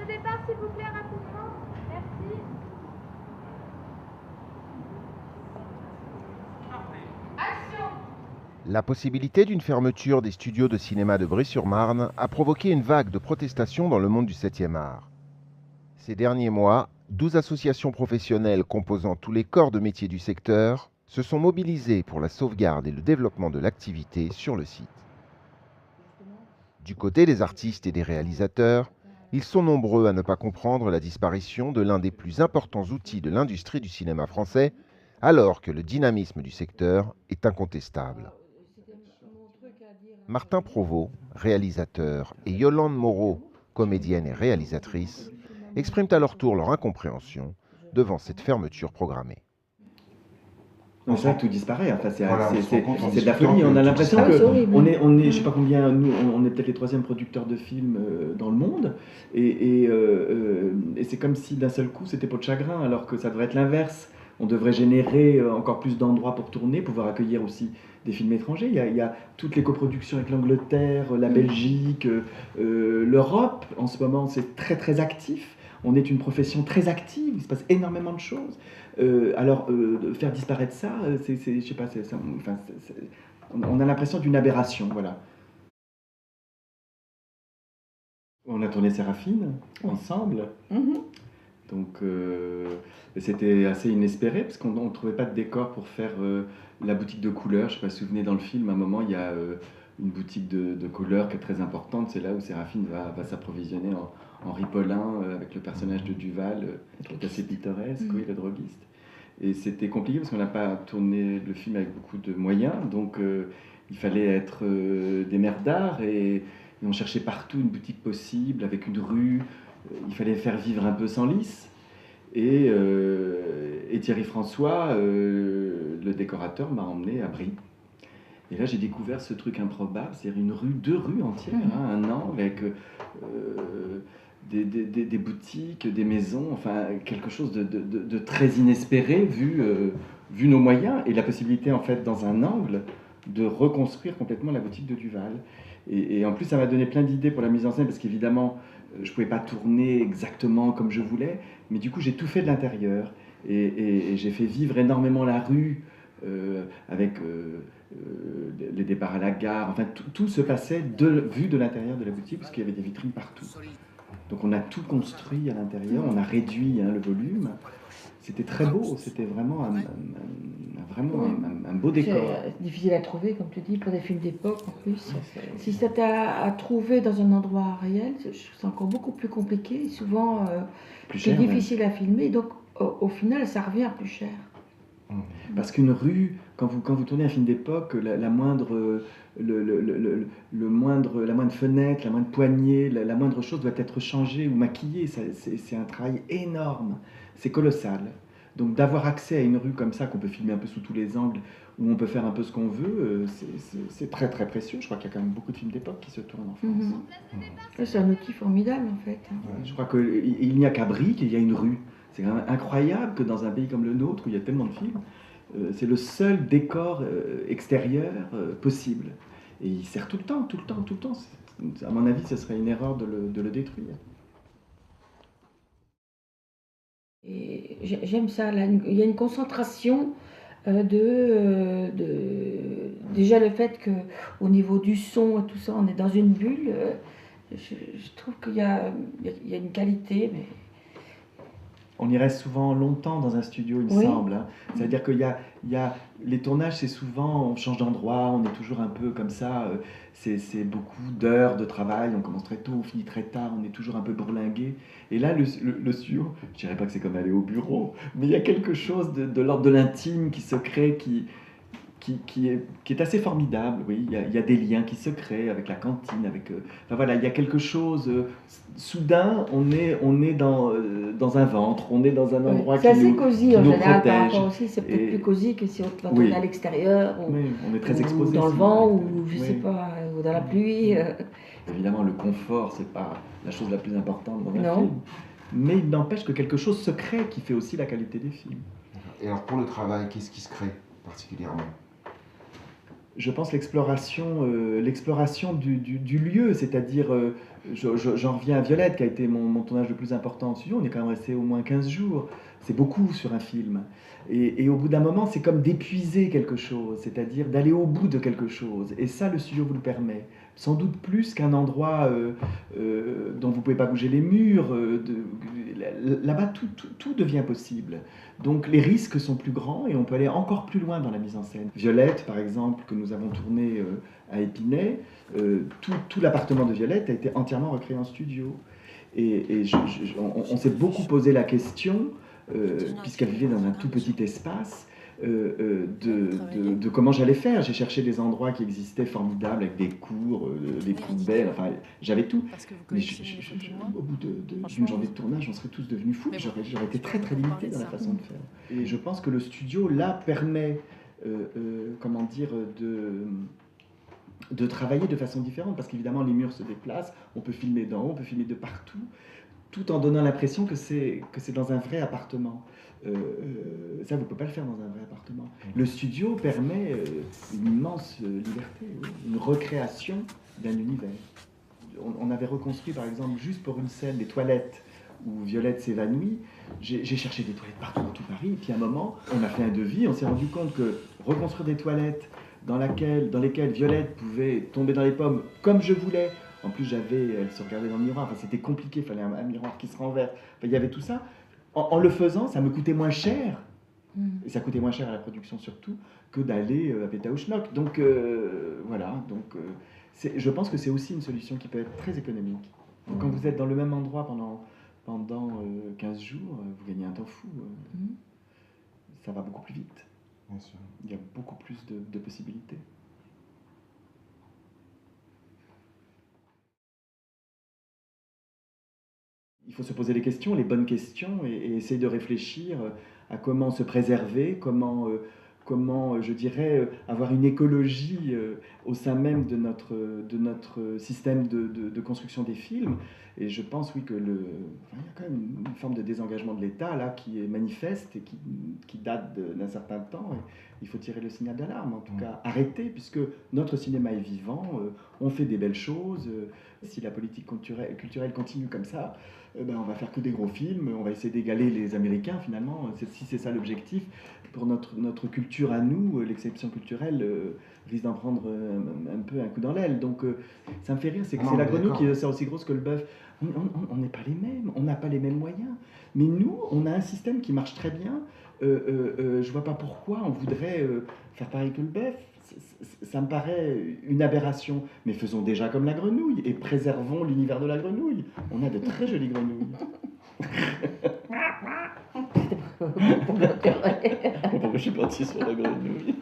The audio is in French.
de départ, s'il vous plaît, rapidement. Merci. Action! La possibilité d'une fermeture des studios de cinéma de Bry-sur-Marne a provoqué une vague de protestations dans le monde du 7e art. Ces derniers mois, 12 associations professionnelles composant tous les corps de métier du secteur se sont mobilisées pour la sauvegarde et le développement de l'activité sur le site. Du côté des artistes et des réalisateurs, ils sont nombreux à ne pas comprendre la disparition de l'un des plus importants outils de l'industrie du cinéma français, alors que le dynamisme du secteur est incontestable. Martin Provost, réalisateur, et Yolande Moreau, comédienne et réalisatrice, expriment à leur tour leur incompréhension devant cette fermeture programmée. C'est vrai que tout disparaît, enfin, c'est Voilà, de la folie. On a l'impression que je sais pas combien, nous, on est peut-être les 3e producteurs de films dans le monde, et c'est comme si d'un seul coup c'était peau de chagrin, alors que ça devrait être l'inverse. On devrait générer encore plus d'endroits pour tourner, pouvoir accueillir aussi des films étrangers. Il y a toutes les coproductions avec l'Angleterre, la Belgique, l'Europe. En ce moment, c'est très très actif. On est une profession très active, il se passe énormément de choses. Alors, faire disparaître ça, je sais pas, on a l'impression d'une aberration, voilà. On a tourné Séraphine ensemble. Donc, c'était assez inespéré parce qu'on ne trouvait pas de décor pour faire la boutique de couleurs. Je ne sais pas si vous vous souvenez, dans le film, à un moment, il y a une boutique de couleurs qui est très importante. C'est là où Séraphine va s'approvisionner en ripolin avec le personnage de Duval, qui est assez pittoresque, oui, le droguiste. Et c'était compliqué parce qu'on n'a pas tourné le film avec beaucoup de moyens. Donc, il fallait être des maires d'art et on cherchait partout une boutique possible avec une rue. Il fallait faire vivre un peu sans lice. Et Thierry François, le décorateur, m'a emmené à Bry. Et là, j'ai découvert ce truc improbable, c'est-à-dire deux rues entières, un angle avec des boutiques, des maisons, enfin quelque chose de très inespéré vu nos moyens et la possibilité en fait dans un angle de reconstruire complètement la boutique de Duval. Et en plus, ça m'a donné plein d'idées pour la mise en scène parce qu'évidemment, je ne pouvais pas tourner exactement comme je voulais, mais du coup, j'ai tout fait de l'intérieur et j'ai fait vivre énormément la rue avec les départs à la gare. Enfin, tout se passait vu de l'intérieur de la boutique parce qu'il y avait des vitrines partout. Donc on a tout construit à l'intérieur, on a réduit le volume. C'était très beau, c'était vraiment un beau décor. C'est difficile à trouver, comme tu dis, pour des films d'époque en plus. Si ça t'a à trouver dans un endroit réel, c'est encore beaucoup plus compliqué, et souvent c'est difficile à filmer, donc au final ça revient plus cher. Parce qu'une rue, quand vous tournez un film d'époque, la moindre fenêtre, la moindre poignée, la moindre chose doit être changée ou maquillée. C'est un travail énorme, c'est colossal. Donc d'avoir accès à une rue comme ça, qu'on peut filmer un peu sous tous les angles, où on peut faire un peu ce qu'on veut, c'est très très précieux. Je crois qu'il y a quand même beaucoup de films d'époque qui se tournent en France. C'est un outil formidable en fait. Je crois qu'il n'y a qu'à Bry qu'il y a une rue. C'est quand même incroyable que dans un pays comme le nôtre, où il y a tellement de films, c'est le seul décor extérieur possible. Et il sert tout le temps. À mon avis, ce serait une erreur de le détruire. Et j'aime ça, là, il y a une concentration déjà le fait qu'au niveau du son et tout ça, on est dans une bulle, je trouve qu'il y a une qualité, mais... On y reste souvent longtemps dans un studio, il me semble. Hein. C'est-à-dire qu'il y a les tournages, c'est souvent, on change d'endroit, on est toujours un peu comme ça. C'est beaucoup d'heures de travail, on commence très tôt, on finit très tard, on est toujours un peu bourlingué. Et là, le studio, je dirais pas que c'est comme aller au bureau, mais il y a quelque chose de l'ordre de l'intime qui se crée, qui est assez formidable, oui. Il y a des liens qui se créent avec la cantine, enfin voilà, il y a quelque chose. Soudain, on est dans un ventre, on est dans un endroit qui nous protège. C'est assez cosy en général, par rapport aussi, c'est peut-être plus cosy que si on va tourner à l'extérieur, oui, on est très exposé, ou dans le vent, ou je sais pas, ou dans la pluie. Évidemment, le confort, c'est pas la chose la plus importante dans un film. Mais il n'empêche que quelque chose se crée qui fait aussi la qualité des films. Et alors pour le travail, qu'est-ce qui se crée particulièrement ? je pense, l'exploration du lieu, c'est-à-dire, j'en reviens à Violette, qui a été mon tournage le plus important en studio, on est quand même resté au moins 15 jours, c'est beaucoup sur un film. Et au bout d'un moment, c'est comme d'épuiser quelque chose, c'est-à-dire d'aller au bout de quelque chose. Et ça, le studio vous le permet. Sans doute plus qu'un endroit dont vous ne pouvez pas bouger les murs. Là-bas, tout devient possible. Donc les risques sont plus grands et on peut aller encore plus loin dans la mise en scène. Violette, par exemple, que nous avons tourné à Épinay, tout l'appartement de Violette a été entièrement recréé en studio. Et on s'est beaucoup posé la question, puisqu'elle vivait dans un tout petit espace, de comment j'allais faire. J'ai cherché des endroits qui existaient formidables, avec des cours, des poubelles, enfin j'avais tout. Mais au bout d'une journée de tournage, on serait tous devenus fous. J'aurais été très très limité dans la façon de faire. Et je pense que le studio, là, permet, comment dire, de travailler de façon différente, parce qu'évidemment les murs se déplacent, on peut filmer d'en haut, on peut filmer de partout, tout en donnant l'impression que c'est dans un vrai appartement. Ça, vous ne pouvez pas le faire dans un vrai appartement. Le studio permet une immense liberté, une recréation d'un univers. On avait reconstruit, par exemple, juste pour une scène, des toilettes où Violette s'évanouit. J'ai cherché des toilettes partout dans tout Paris, et puis à un moment, on a fait un devis, on s'est rendu compte que reconstruire des toilettes dans lesquelles Violette pouvait tomber dans les pommes comme je voulais. En plus, elle se regardait dans le miroir, enfin, c'était compliqué, il fallait un miroir qui se renverse. Enfin, il y avait tout ça. En le faisant, ça me coûtait moins cher, et ça coûtait moins cher à la production surtout, que d'aller à Pétaouchnok. Donc voilà, je pense que c'est aussi une solution qui peut être très économique. Donc, quand vous êtes dans le même endroit pendant 15 jours, vous gagnez un temps fou. Ça va beaucoup plus vite. Bien sûr. Il y a beaucoup plus de possibilités. Il faut se poser les questions, les bonnes questions, et essayer de réfléchir à comment se préserver, comment je dirais, avoir une écologie au sein même de notre système de construction des films. Et je pense, oui, il y a quand même une forme de désengagement de l'État, là, qui est manifeste et qui date d'un certain temps. Et il faut tirer le signal d'alarme, en tout cas, arrêter, puisque notre cinéma est vivant, on fait des belles choses. Si la politique culturelle continue comme ça, on va faire que des gros films, on va essayer d'égaler les Américains, finalement, si c'est ça l'objectif. Pour notre culture à nous, l'exception culturelle risque d'en prendre un peu un coup dans l'aile. Donc ça me fait rire, c'est que c'est la grenouille qui est aussi grosse que le bœuf. On n'est pas les mêmes, on n'a pas les mêmes moyens. Mais nous, on a un système qui marche très bien. Je vois pas pourquoi on voudrait faire pareil que le bœuf. Ça me paraît une aberration. Mais faisons déjà comme la grenouille et préservons l'univers de la grenouille. On a de très jolies grenouilles. Pourquoi je suis parti sur la grenouille?